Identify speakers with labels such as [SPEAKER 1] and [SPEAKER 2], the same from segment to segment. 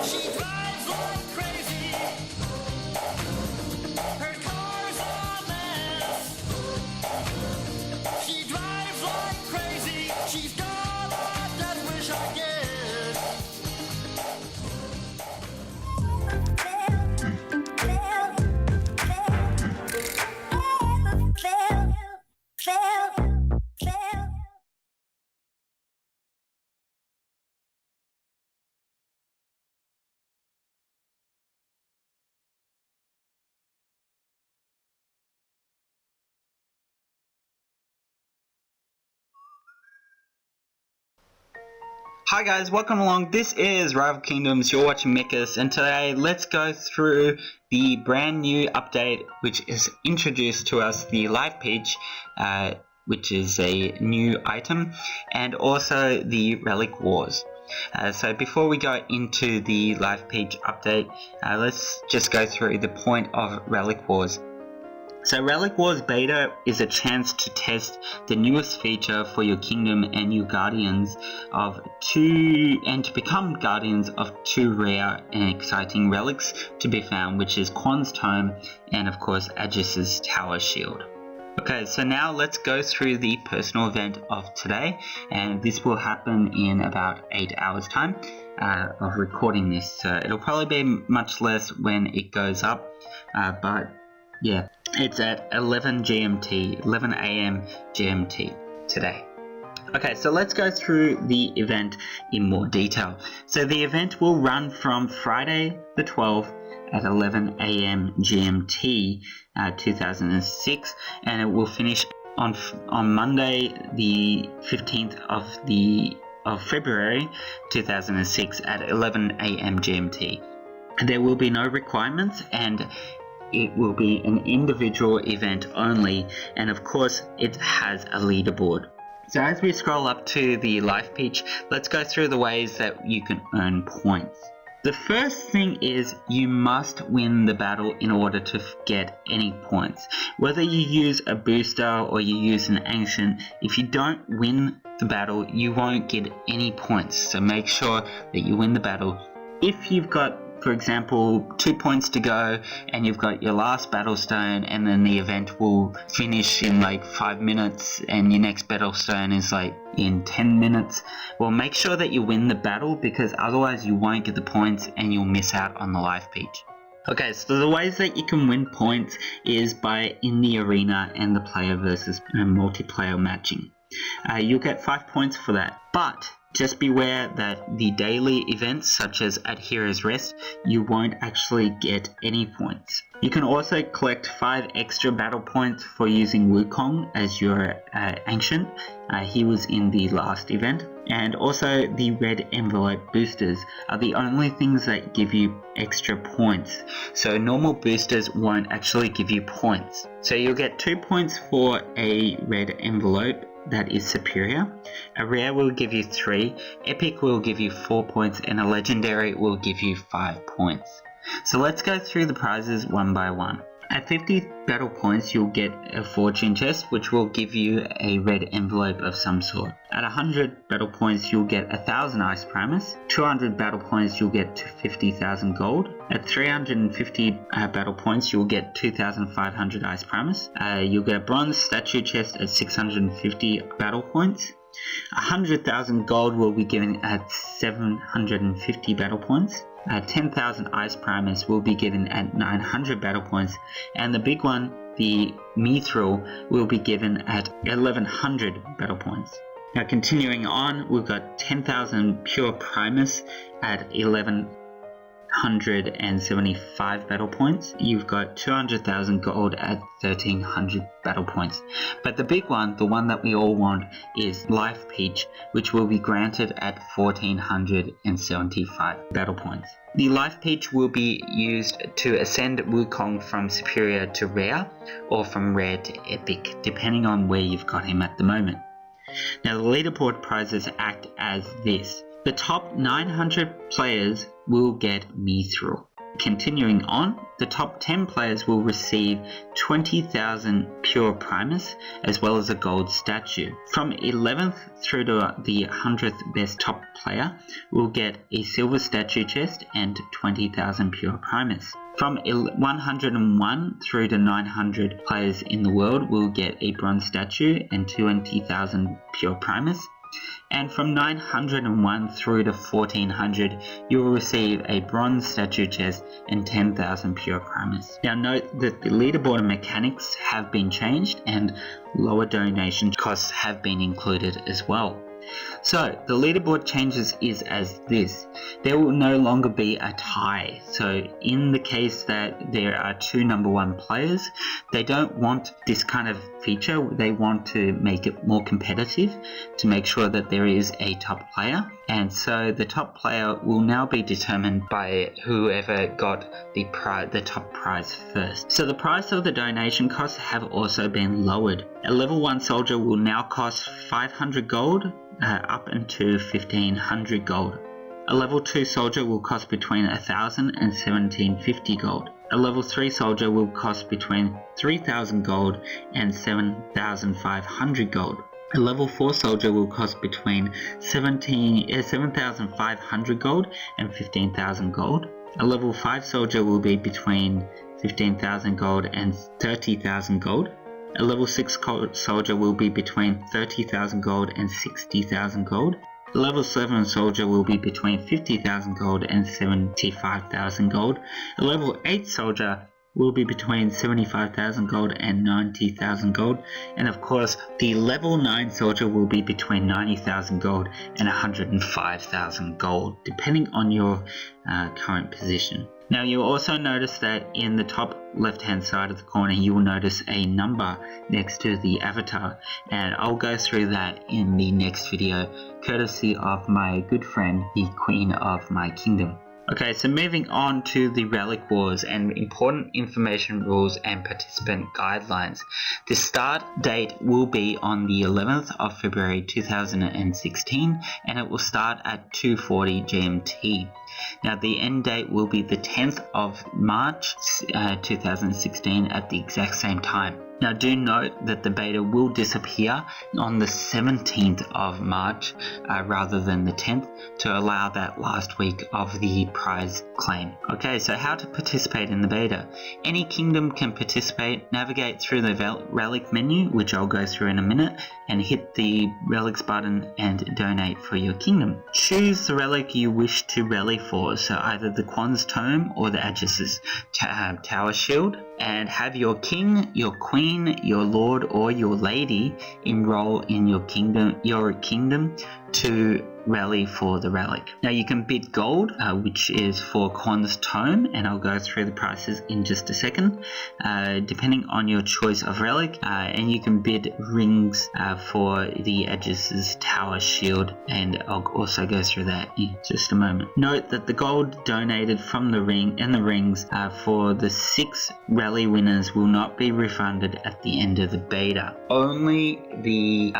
[SPEAKER 1] She drives like crazy. Her car's a mess. She drives like crazy. She's got a death wish, I guess.
[SPEAKER 2] Hi guys, welcome along. This is Rival Kingdoms, you're watching mickus, and today let's go through the brand new update which is introduced to us, the live peach, which is a new item, and also the Relic Wars. So before we go into the live peach update, let's just go through the point of Relic Wars. So Relic Wars Beta is a chance to test the newest feature for your kingdom and your guardians and to become guardians of two rare and exciting relics to be found, which is Quan's Tome and of course Agis's Tower Shield. Okay, so now let's go through the personal event of today, and this will happen in about 8 hours time of recording this. So it'll probably be much less when it goes up, but yeah, it's at 11 a.m. GMT today. Okay, so let's go through the event in more detail. So the event will run from Friday the 12th at 11 a.m. GMT 2006, and it will finish on Monday the 15th of February 2006 at 11 a.m. GMT. There will be no requirements, and it will be an individual event only, and of course it has a leaderboard. So as we scroll up to the live peach, let's go through the ways that you can earn points. The first thing is you must win the battle in order to get any points. Whether you use a booster or you use an ancient, if you don't win the battle you won't get any points, so make sure that you win the battle. If you've got, for example, 2 points to go and you've got your last battle stone, and then the event will finish in like 5 minutes and your next battle stone is like in 10 minutes, well, make sure that you win the battle, because otherwise you won't get the points and you'll miss out on the live peach. Okay, so the ways that you can win points is by in the arena and the player versus multiplayer matching. You'll get 5 points for that, but just beware that the daily events such as at Hero's Rest, you won't actually get any points. You can also collect 5 extra battle points for using Wukong as your ancient. He was in the last event. And also the red envelope boosters are the only things that give you extra points. So normal boosters won't actually give you points. So you'll get 2 points for a red envelope that is superior. A rare will give you 3, epic will give you 4 points, and a legendary will give you 5 points. So let's go through the prizes one by one. At 50 battle points you'll get a fortune chest which will give you a red envelope of some sort. At 100 battle points you'll get 1000 ice primus. 200 battle points you'll get 50,000 gold. At 350 battle points you'll get 2,500 ice primus. You'll get a bronze statue chest at 650 battle points. 100,000 gold will be given at 750 battle points. 10,000 ice primus will be given at 900 battle points, and the big one, the mithril, will be given at 1100 battle points. Now continuing on, we've got 10,000 pure primus at 1175 battle points. You've got 200,000 gold at 1300 battle points. But the big one, the one that we all want, is Life Peach, which will be granted at 1475 battle points. The Life Peach will be used to ascend Wukong from superior to rare, or from rare to epic, depending on where you've got him at the moment. Now the leaderboard prizes act as this. The top 900 players will get mithril. continuing on, the top 10 players will receive 20,000 pure primus as well as a gold statue. From 11th through to the 100th best top player will get a silver statue chest and 20,000 pure primus. From 101 through to 900 players in the world will get a bronze statue and 20,000 pure primus. And from 901 through to 1400, you will receive a bronze statue chest and 10,000 pure primus. Now note that the leaderboard mechanics have been changed and lower donation costs have been included as well. So the leaderboard changes is as this. There will no longer be a tie. So in the case that there are two number one players, they don't want this kind of feature. They want to make it more competitive to make sure that there is a top player. And so the top player will now be determined by whoever got the top prize first. So the price of the donation costs have also been lowered. A level 1 soldier will now cost 500 gold up into 1500 gold. A level 2 soldier will cost between 1000 and 1750 gold. A level 3 soldier will cost between 3000 gold and 7500 gold. A level 4 soldier will cost between 7,500 gold and 15,000 gold. A level 5 soldier will be between 15,000 gold and 30,000 gold. A level 6 soldier will be between 30,000 gold and 60,000 gold. A level 7 soldier will be between 50,000 gold and 75,000 gold. A level 8 soldier will be between 75,000 gold and 90,000 gold. And of course, the level 9 soldier will be between 90,000 gold and 105,000 gold, depending on your current position. Now you'll also notice that in the top left hand side of the corner you will notice a number next to the avatar, and I'll go through that in the next video, courtesy of my good friend, the Queen of my Kingdom. Okay, so moving on to the Relic Wars and important information rules and participant guidelines. The start date will be on the 11th of February 2016 and it will start at 2:40 GMT. Now the end date will be the 10th of March 2016 at the exact same time. Now do note that the beta will disappear on the 17th of March rather than the 10th to allow that last week of the prize claim. Okay, so how to participate in the beta. Any kingdom can participate. Navigate through the relic menu, which I'll go through in a minute, and hit the relics button and donate for your kingdom. Choose the relic you wish to rally for, so either the Quan's Tome or the Aegis' Tower Shield, and have your king, your queen, your lord or your lady enroll in your kingdom to rally for the relic. Now you can bid gold, which is for Quan's Tome, and I'll go through the prices in just a second, depending on your choice of relic, and you can bid rings for the Aegis' Tower Shield, and I'll also go through that in just a moment. Note that the gold donated from the ring and the rings for the 6 rally winners will not be refunded at the end of the beta. Only the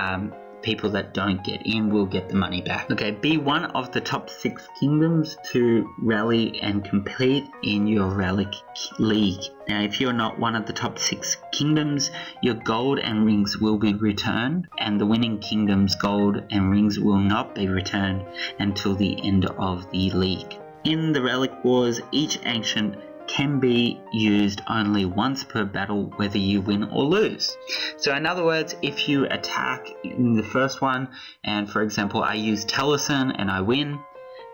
[SPEAKER 2] people that don't get in will get the money back. Okay, be one of the top 6 kingdoms to rally and compete in your Relic League. Now if you're not one of the top 6 kingdoms, your gold and rings will be returned, and the winning kingdom's gold and rings will not be returned until the end of the league. In the Relic Wars, each ancient can be used only once per battle, whether you win or lose. So in other words, if you attack in the first one, and for example I use Taliesin and I win,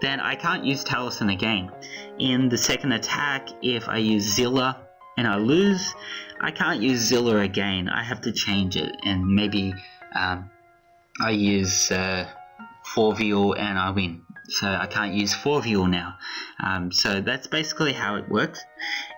[SPEAKER 2] then I can't use Taliesin again. In the second attack, if I use Zilla and I lose, I can't use Zilla again. I have to change it, and maybe I use Forvial and I win. So I can't use Forvial now. So that's basically how it works.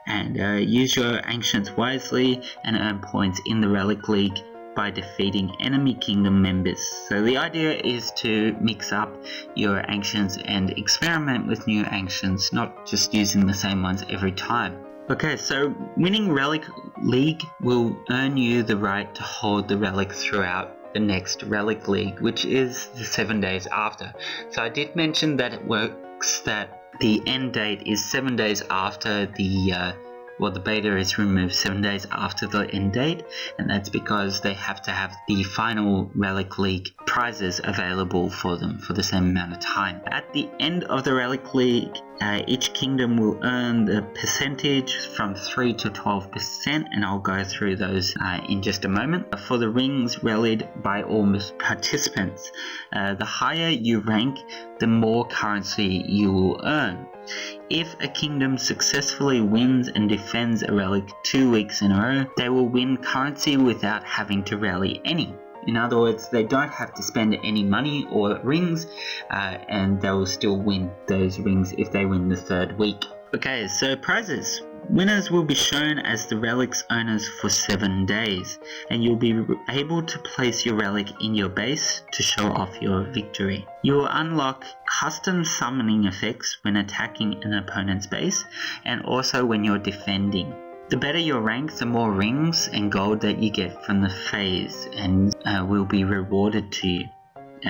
[SPEAKER 2] And use your ancients wisely and earn points in the Relic League by defeating enemy kingdom members. So the idea is to mix up your ancients and experiment with new ancients, not just using the same ones every time. Okay, so winning Relic League will earn you the right to hold the relic throughout the next Relic League, which is the 7 days after. So I did mention that it works that the end date is 7 days after the beta is removed 7 days after the end date, and that's because they have to have the final Relic League prizes available for them for the same amount of time. At the end of the Relic League, each kingdom will earn the percentage from 3 to 12%, and I'll go through those in just a moment. For the rings rallied by all participants, the higher you rank, the more currency you will earn. If a kingdom successfully wins and defends a relic 2 weeks in a row, they will win currency without having to rally any. In other words, they don't have to spend any money or rings, and they will still win those rings if they win the 3rd week. Okay, so prizes. Winners will be shown as the relic's owners for 7 days, and you'll be able to place your relic in your base to show off your victory. You will unlock custom summoning effects when attacking an opponent's base, and also when you're defending. The better your rank, the more rings and gold that you get from the phase, and will be rewarded to you.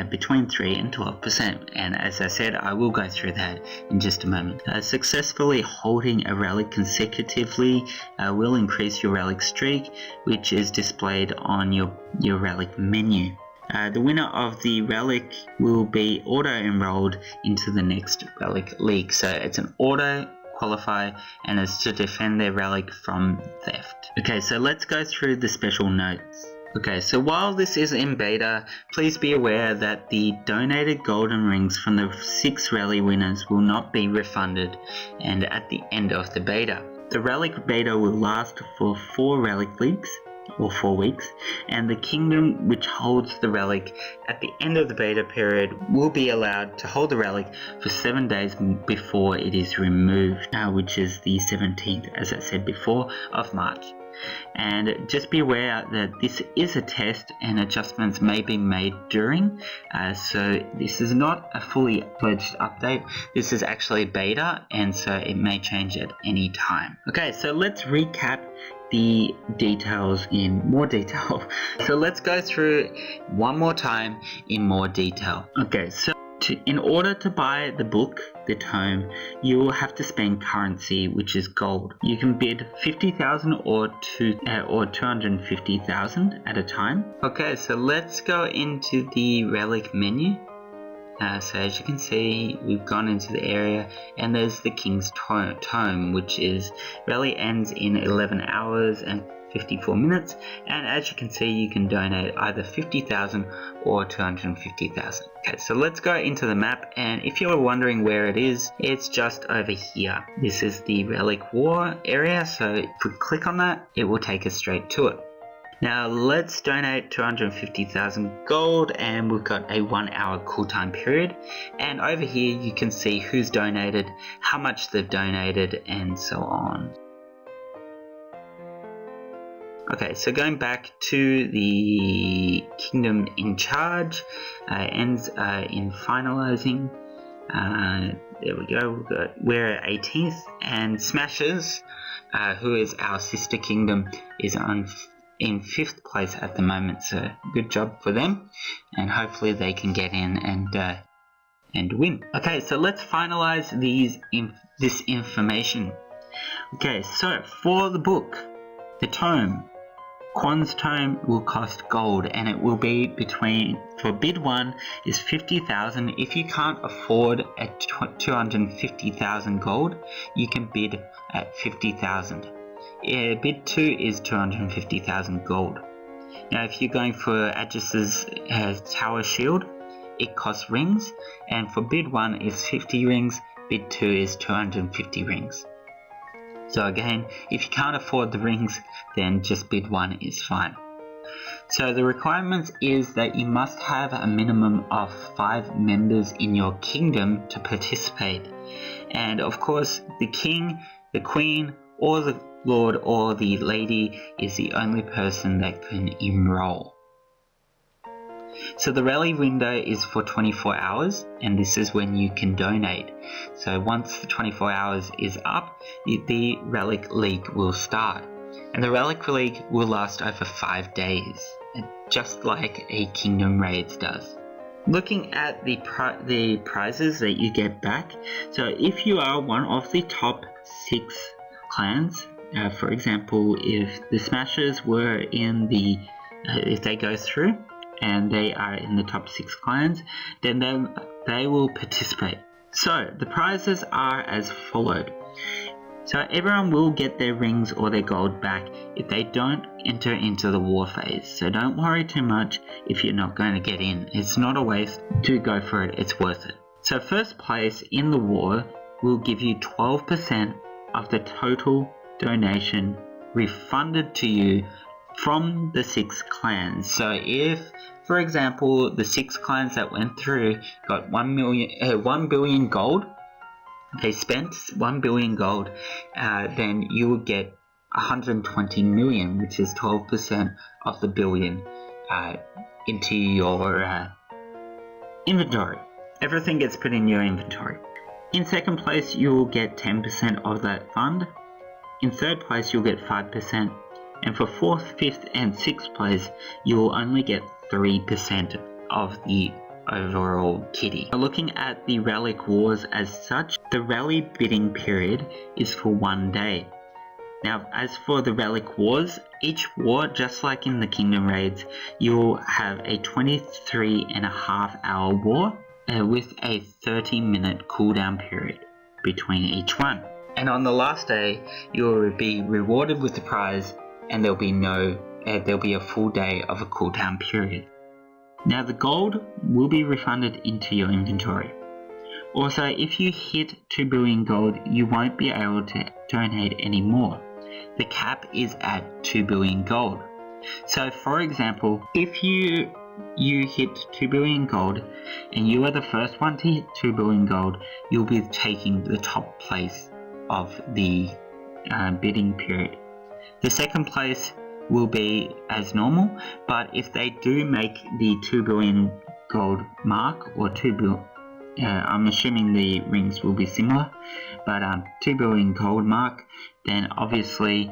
[SPEAKER 2] Between 3 and 12%, and as I said, I will go through that in just a moment. Successfully holding a relic consecutively will increase your relic streak, which is displayed on your relic menu. The winner of the relic will be auto-enrolled into the next Relic League, so it's an auto qualify, and it's to defend their relic from theft. Okay, so let's go through the special notes. Okay, so while this is in beta, please be aware that the donated golden rings from the 6 rally winners will not be refunded, and at the end of the beta. The relic beta will last for 4 relic leagues, or 4 weeks, and the kingdom which holds the relic at the end of the beta period will be allowed to hold the relic for 7 days before it is removed, which is the 17th, as I said before, of March. And just be aware that this is a test and adjustments may be made during, so this is not a fully fledged update. This is actually beta, and so it may change at any time. Okay, so let's recap the details in more detail. So let's go through one more time in more detail. Okay, so in order to buy the book, the tome, you will have to spend currency, which is gold. You can bid 50,000 or 250,000 at a time. Okay, so let's go into the relic menu. So as you can see, we've gone into the area, and there's the King's Tome, which is rally ends in 11 hours and 54 minutes, and as you can see, you can donate either 50,000 or 250,000. Okay, so let's go into the map, and if you're wondering where it is, it's just over here. This is the Relic War area, so if we click on that, it will take us straight to it. Now let's donate 250,000 gold, and we've got a 1 hour cooltime period, and over here you can see who's donated, how much they've donated, and so on. Okay, so going back to the kingdom in charge, ends in finalizing. There we go, we're at 18th, and Smashers, who is our sister kingdom, is in 5th place at the moment, so good job for them, and hopefully they can get in and win. Okay, so let's finalize this information. Okay, so for the book, the tome, Quan's Tome will cost gold, and it will be for bid 1 is 50,000. If you can't afford at 250,000 gold, you can bid at 50,000. Bid 2 is 250,000 gold. Now if you're going for Aegis's Tower Shield, it costs rings, and for bid 1 is 50 rings, bid 2 is 250 rings. So again, if you can't afford the rings, then just bid 1 is fine. So the requirements is that you must have a minimum of 5 members in your kingdom to participate. And of course, the king, the queen, or the lord or the lady is the only person that can enroll. So the rally window is for 24 hours, and this is when you can donate. So once the 24 hours is up, the Relic League will start. And the Relic League will last over 5 days, just like a Kingdom Raids does. Looking at the prizes that you get back, so if you are one of the top 6 clans, for example, if the Smashers were in the, if they go through and they are in the top 6 clans, then they will participate. So the prizes are as followed. So everyone will get their rings or their gold back if they don't enter into the war phase. So don't worry too much if you're not going to get in. It's not a waste to go for it, it's worth it. So first place in the war will give you 12% of the total donation refunded to you from the 6 clans. So if, for example, the 6 clans that went through got 1 billion gold, they spent 1 billion gold, then you will get 120 million, which is 12% of the billion, into your inventory. Everything gets put in your inventory. In second place, you will get 10% of that fund. In third place, you'll get 5%. And for 4th, 5th, and 6th place, you will only get 3% of the overall kitty. Looking at the Relic Wars as such, the rally bidding period is for 1 day. Now, as for the Relic Wars, each war, just like in the Kingdom Raids, you'll have a 23.5-hour war with a 30-minute cooldown period between each one. And on the last day, you'll be rewarded with the prize, and there'll be a full day of a cooldown period. Now the gold will be refunded into your inventory. Also, if you hit 2 billion gold, you won't be able to donate any more. The cap is at 2 billion gold. So for example, if you hit 2 billion gold and you are the first one to hit 2 billion gold, you'll be taking the top place of the bidding period. The second place will be as normal, but if they do make the 2 billion gold mark, or 2 billion, I'm assuming the rings will be similar, but 2 billion gold mark, then obviously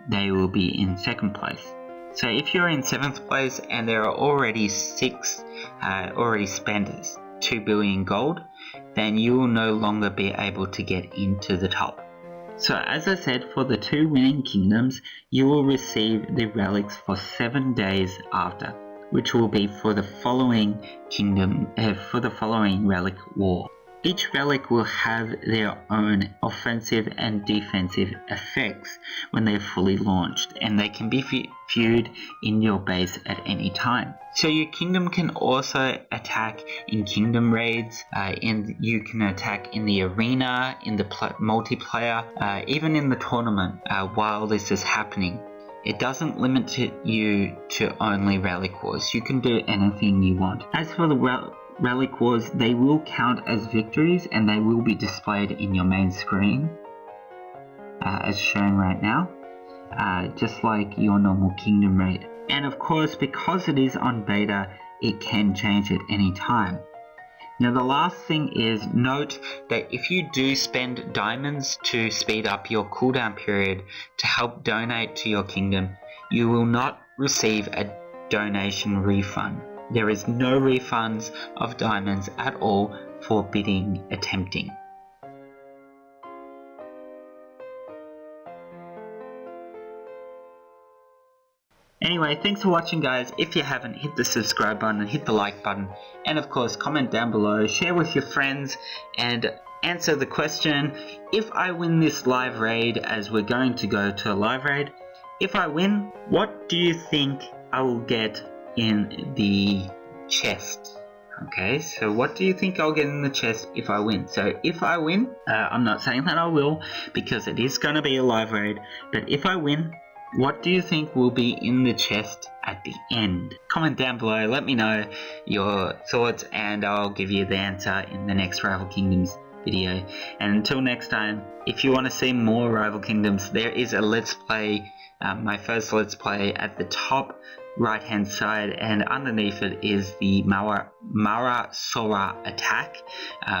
[SPEAKER 2] they will be in second place. So if you're in 7th place and there are already 6 already spent 2 billion gold, then you will no longer be able to get into the top. So as I said, for the 2 winning kingdoms, you will receive the relics for 7 days after, which will be for the following relic war. Each relic will have their own offensive and defensive effects when they're fully launched, and they can be viewed in your base at any time. So your kingdom can also attack in kingdom raids, you can attack in the arena, in the multiplayer, even in the tournament while this is happening. It doesn't limit you to only Relic Wars. You can do anything you want. As for the Relic Wars, they will count as victories and they will be displayed in your main screen as shown right now, just like your normal kingdom raid. And of course, because it is on beta, it can change at any time. Now the last thing is, note that if you do spend diamonds to speed up your cooldown period to help donate to your kingdom, you will not receive a donation refund. There is no refunds of diamonds at all for bidding attempting. Anyway, thanks for watching guys. If you haven't, hit the subscribe button and hit the like button, and of course comment down below, share with your friends, and answer the question: if I win this live raid, as we're going to go to a live raid, if I win, what do you think I will get in the chest? Okay, so what do you think I'll get in the chest if I win? So if I win, I'm not saying that I will, because it is going to be a live raid, but if I win, what do you think will be in the chest at the end? Comment down below, let me know your thoughts, and I'll give you the answer in the next Rival Kingdoms video. And until next time, if you want to see more Rival Kingdoms, there is a Let's Play, my first Let's Play at the top right hand side, and underneath it is the Mara Sora attack,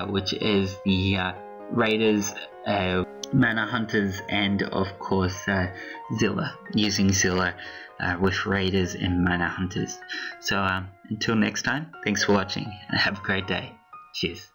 [SPEAKER 2] which is the raiders, mana hunters, and of course Zilla, using Zilla with raiders and mana hunters. So until next time, thanks for watching and have a great day. Cheers.